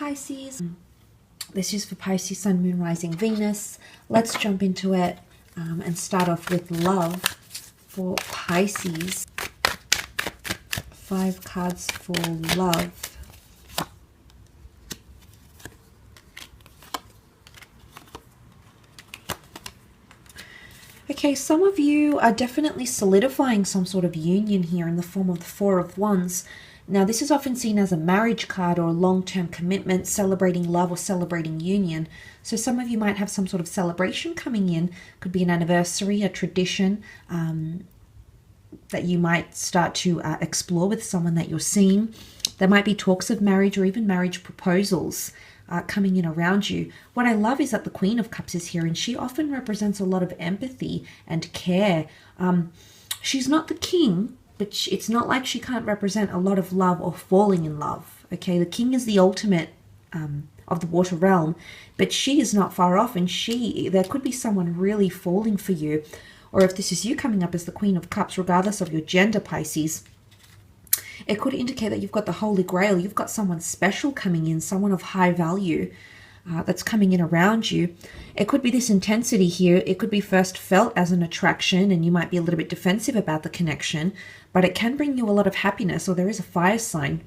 Pisces. This is for Pisces, Sun, Moon, Rising, Venus. Let's jump into it and start off with love for Pisces. 5 cards for love. Okay, some of you are definitely solidifying some sort of union here in the form of the 4 of Wands. Now, this is often seen as a marriage card or a long-term commitment, celebrating love or celebrating union. So some of you might have some sort of celebration coming in. Could be an anniversary, a tradition that you might start to explore with someone that you're seeing. There might be talks of marriage or even marriage proposals coming in around you. What I love is that the Queen of Cups is here, and she often represents a lot of empathy and care. She's not the king, but it's not like she can't represent a lot of love or falling in love. Okay, the king is the ultimate of the water realm, but she is not far off, and there could be someone really falling for you. Or if this is you coming up as the Queen of Cups, regardless of your gender, Pisces, it could indicate that you've got the Holy Grail. You've got someone special coming in, someone of high value that's coming in around you. It could be this intensity here. It could be first felt as an attraction, and you might be a little bit defensive about the connection, but it can bring you a lot of happiness. Or there is a fire sign.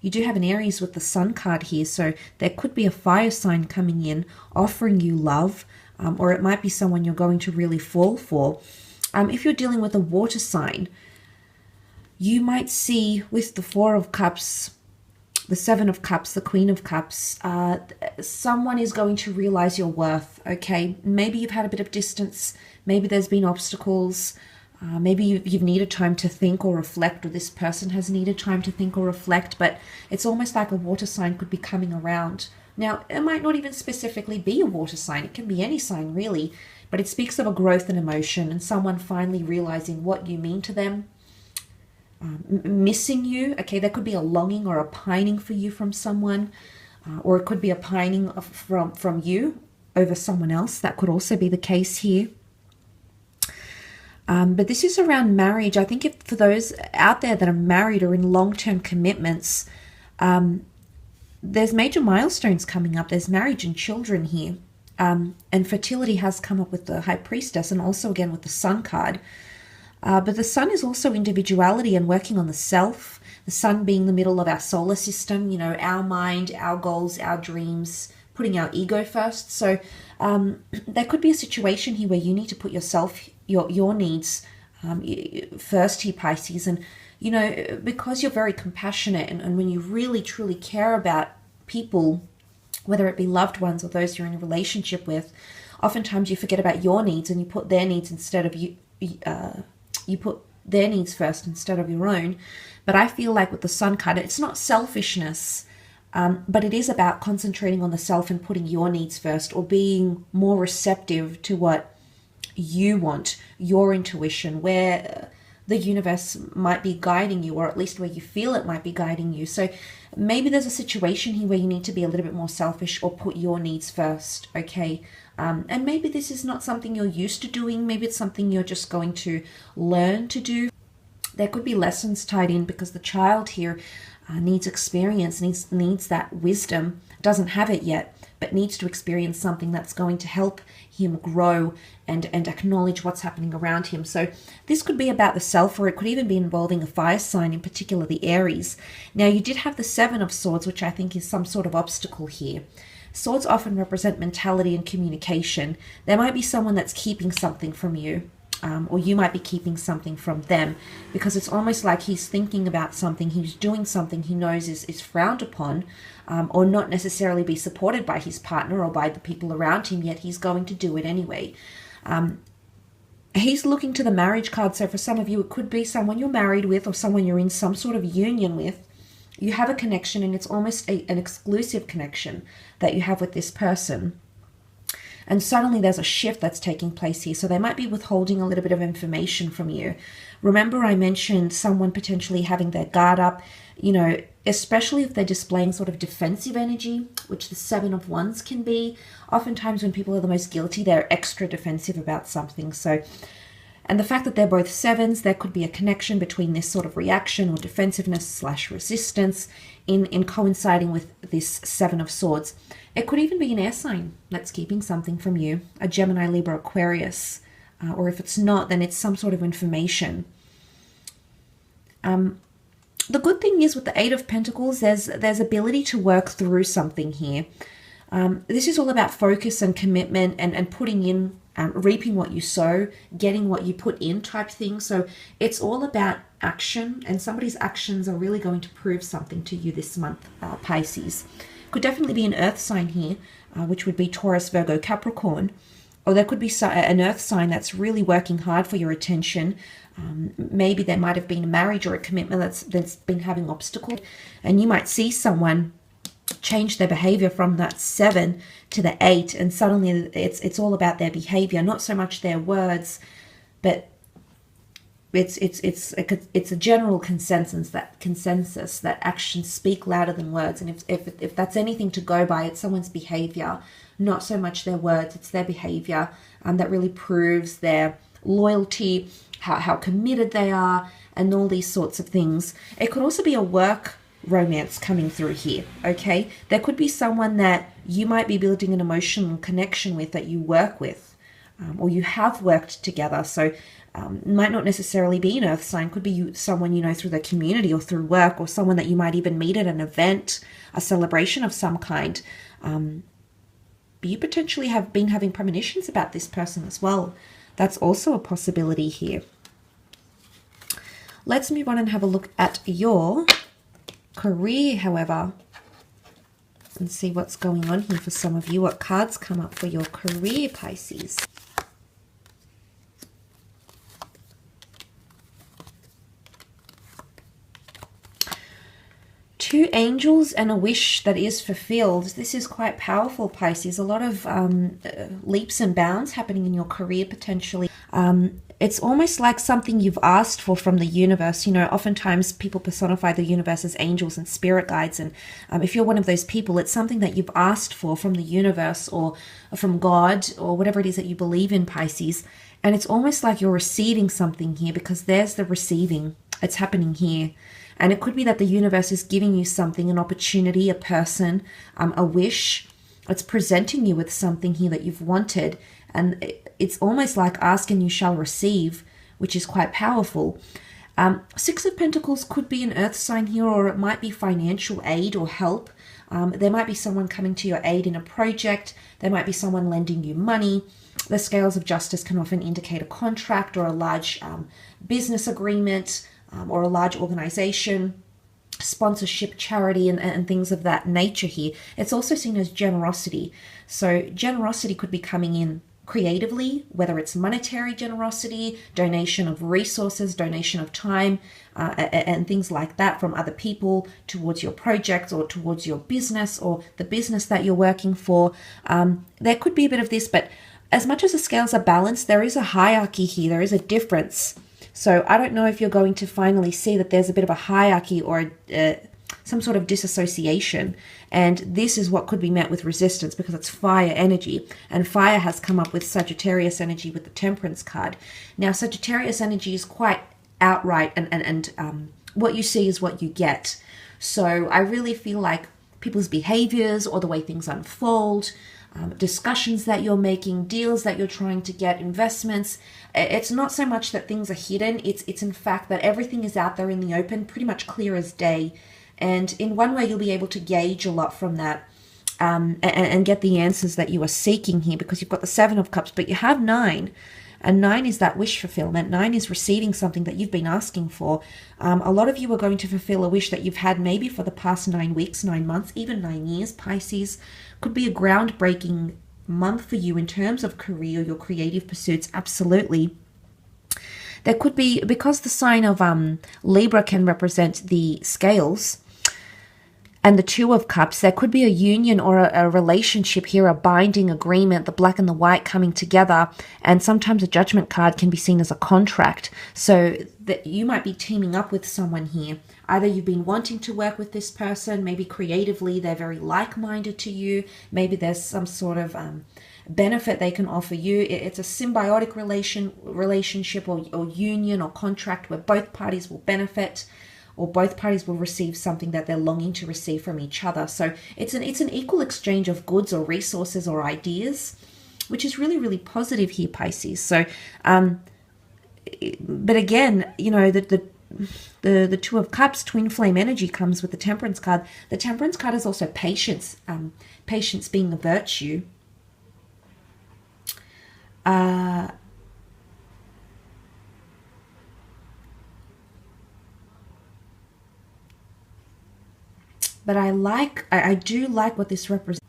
You do have an Aries with the Sun card here, so there could be a fire sign coming in, offering you love, or it might be someone you're going to really fall for. If you're dealing with a water sign, you might see with the 4 of Cups, the 7 of Cups, the Queen of Cups, someone is going to realize your worth, okay? Maybe you've had a bit of distance. Maybe there's been obstacles. Maybe you've needed time to think or reflect, or this person has needed time to think or reflect, but it's almost like a water sign could be coming around. Now, it might not even specifically be a water sign. It can be any sign, really, but it speaks of a growth in emotion and someone finally realizing what you mean to them. Missing you. Okay, there could be a longing or a pining for you from someone, or it could be a pining from you over someone else. That could also be the case here. But this is around marriage. I think for those out there that are married or in long-term commitments, there's major milestones coming up. There's marriage and children here, and fertility has come up with the High Priestess, and also again with the Sun card. But the Sun is also individuality and working on the self. The Sun being the middle of our solar system, you know, our mind, our goals, our dreams, putting our ego first. So there could be a situation here where you need to put yourself, your needs first here, Pisces. And, you know, because you're very compassionate and when you really, truly care about people, whether it be loved ones or those you're in a relationship with, oftentimes you forget about your needs and you put their needs instead of you. You put their needs first instead of your own. But I feel like with the Sun card, it's not selfishness, but it is about concentrating on the self and putting your needs first, or being more receptive to what you want, your intuition, where the universe might be guiding you, or at least where you feel it might be guiding you. So maybe there's a situation here where you need to be a little bit more selfish or put your needs first, okay? And maybe this is not something you're used to doing. Maybe it's something you're just going to learn to do. There could be lessons tied in because the child here needs experience, needs that wisdom, doesn't have it yet, but needs to experience something that's going to help him grow and acknowledge what's happening around him. So this could be about the self, or it could even be involving a fire sign, in particular the Aries. Now, you did have the 7 of Swords, which I think is some sort of obstacle here. Swords often represent mentality and communication. There might be someone that's keeping something from you, or you might be keeping something from them, because it's almost like he's thinking about something, he's doing something he knows is frowned upon, or not necessarily be supported by his partner or by the people around him, yet he's going to do it anyway. He's looking to the marriage card, so for some of you, it could be someone you're married with or someone you're in some sort of union with. You have a connection, and it's almost an exclusive connection that you have with this person. And suddenly there's a shift that's taking place here. So they might be withholding a little bit of information from you. Remember, I mentioned someone potentially having their guard up, you know, especially if they're displaying sort of defensive energy, which the 7 of Wands can be. Oftentimes when people are the most guilty, they're extra defensive about something. So And the fact that they're both sevens, there could be a connection between this sort of reaction or defensiveness slash resistance in coinciding with this Seven of Swords. It could even be an air sign that's keeping something from you, a Gemini, Libra, Aquarius. Or if it's not, then it's some sort of information. The good thing is with the Eight of Pentacles, there's ability to work through something here. This is all about focus and commitment and putting in, reaping what you sow, getting what you put in type thing. So it's all about action, and somebody's actions are really going to prove something to you this month, Pisces. Could definitely be an earth sign here, which would be Taurus, Virgo, Capricorn. Or there could be an earth sign that's really working hard for your attention. Maybe there might have been a marriage or a commitment that's been having obstacles. And you might see someone change their behavior from that 7 to the 8. And suddenly it's all about their behavior, not so much their words. But it's a general consensus that actions speak louder than words. And if that's anything to go by, it's someone's behavior, not so much their words. It's their behavior that really proves their loyalty, how committed they are, and all these sorts of things. It could also be a work romance coming through here, okay? There could be someone that you might be building an emotional connection with, that you work with, or you have worked together. So might not necessarily be an earth sign. Could be someone you know through the community or through work, or someone that you might even meet at an event, a celebration of some kind. But you potentially have been having premonitions about this person as well. That's also a possibility here. Let's move on and have a look at your career, however, and see what's going on here for some of you. What cards come up for your career, Pisces? Two angels and a wish that is fulfilled. This is quite powerful, Pisces. A lot of leaps and bounds happening in your career potentially. It's almost like something you've asked for from the universe. You know, oftentimes people personify the universe as angels and spirit guides. And if you're one of those people, it's something that you've asked for from the universe or from God or whatever it is that you believe in, Pisces. And it's almost like you're receiving something here, because there's the receiving. It's happening here. And it could be that the universe is giving you something, an opportunity, a person, a wish. It's presenting you with something here that you've wanted. And it's almost like ask and you shall receive, which is quite powerful. Six of Pentacles could be an earth sign here, or it might be financial aid or help. There might be someone coming to your aid in a project. There might be someone lending you money. The scales of justice can often indicate a contract or a large business agreement, or a large organization, sponsorship, charity, and things of that nature here. It's also seen as generosity. So generosity could be coming in creatively, whether it's monetary generosity, donation of resources, donation of time, and things like that from other people towards your projects or towards your business or the business that you're working for. There could be a bit of this, but as much as the scales are balanced, there is a hierarchy here. There is a difference. So I don't know if you're going to finally see that there's a bit of a hierarchy or some sort of disassociation. And this is what could be met with resistance, because it's fire energy. And fire has come up with Sagittarius energy with the Temperance card. Now, Sagittarius energy is quite outright, and what you see is what you get. So I really feel like people's behaviors or the way things unfold, discussions that you're making, deals that you're trying to get, investments. It's not so much that things are hidden. It's in fact that everything is out there in the open, pretty much clear as day. And in one way, you'll be able to gauge a lot from that and get the answers that you are seeking here, because you've got the Seven of Cups, but you have 9. And 9 is that wish fulfillment. 9 is receiving something that you've been asking for. A lot of you are going to fulfill a wish that you've had maybe for the past 9 weeks, 9 months, even 9 years. Pisces could be a groundbreaking month for you in terms of career, your creative pursuits. Absolutely. There could be, because the sign of Libra can represent the scales, and the Two of Cups, there could be a union or a relationship here, a binding agreement, the black and the white coming together. And sometimes a Judgment card can be seen as a contract. So that you might be teaming up with someone here. Either you've been wanting to work with this person, maybe creatively they're very like-minded to you. Maybe there's some sort of benefit they can offer you. It's a symbiotic relationship or union or contract where both parties will benefit, or both parties will receive something that they're longing to receive from each other. So it's an equal exchange of goods or resources or ideas, which is really, really positive here, Pisces. So, but again, you know, the Two of Cups, twin flame energy, comes with the Temperance card. The Temperance card is also patience, patience being a virtue. But I do like what this represents.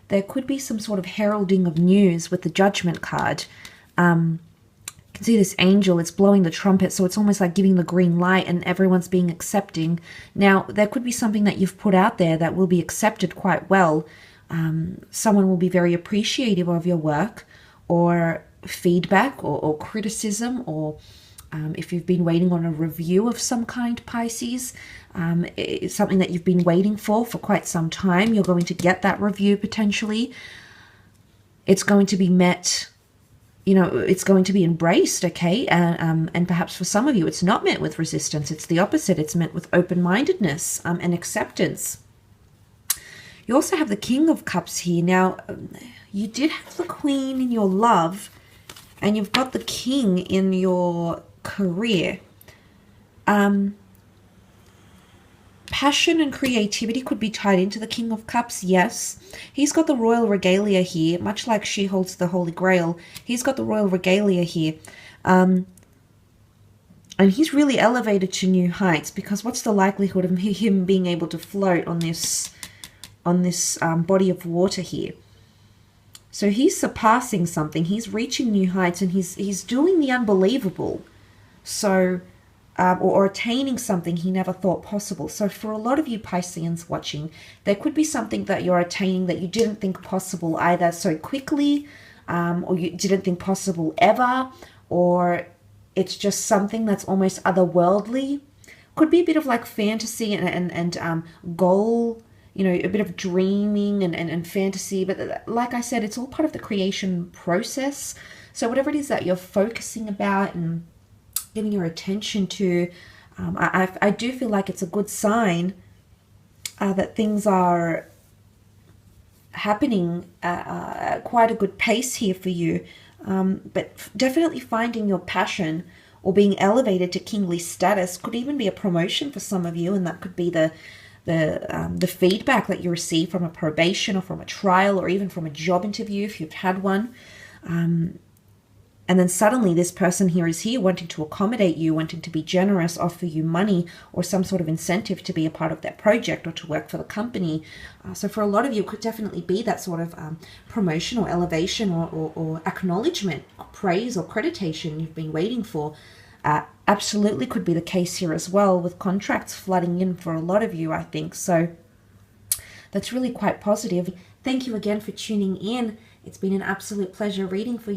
There could be some sort of heralding of news with the Judgment card. You can see this angel, it's blowing the trumpet, so it's almost like giving the green light and everyone's being accepting. Now, there could be something that you've put out there that will be accepted quite well. Someone will be very appreciative of your work, or feedback, or criticism, or if you've been waiting on a review of some kind, Pisces, it's something that you've been waiting for quite some time. You're going to get that review potentially. It's going to be met, you know, it's going to be embraced, okay? And perhaps for some of you, it's not met with resistance. It's the opposite. It's met with open-mindedness and acceptance. You also have the King of Cups here. Now, you did have the Queen in your love, and you've got the King in your career. Passion and creativity could be tied into the King of Cups, yes. He's got the royal regalia here, much like she holds the Holy Grail. He's got the royal regalia here. And he's really elevated to new heights, because what's the likelihood of him being able to float on this body of water here? So he's surpassing something. He's reaching new heights, and he's doing the unbelievable. So, or attaining something he never thought possible. So for a lot of you Pisceans watching, there could be something that you're attaining that you didn't think possible either so quickly, or you didn't think possible ever, or it's just something that's almost otherworldly. Could be a bit of like fantasy and goal, you know, a bit of dreaming and fantasy. But like I said, it's all part of the creation process. So whatever it is that you're focusing about and giving your attention to, I do feel like it's a good sign that things are happening at quite a good pace here for you. But definitely finding your passion or being elevated to kingly status could even be a promotion for some of you, and that could be the feedback that you receive from a probation or from a trial or even from a job interview if you've had one. And then suddenly this person here is here wanting to accommodate you, wanting to be generous, offer you money or some sort of incentive to be a part of their project or to work for the company. So for a lot of you, it could definitely be that sort of promotion or elevation or acknowledgement, praise or accreditation you've been waiting for. Absolutely could be the case here as well, with contracts flooding in for a lot of you, I think. So that's really quite positive. Thank you again for tuning in. It's been an absolute pleasure reading for you.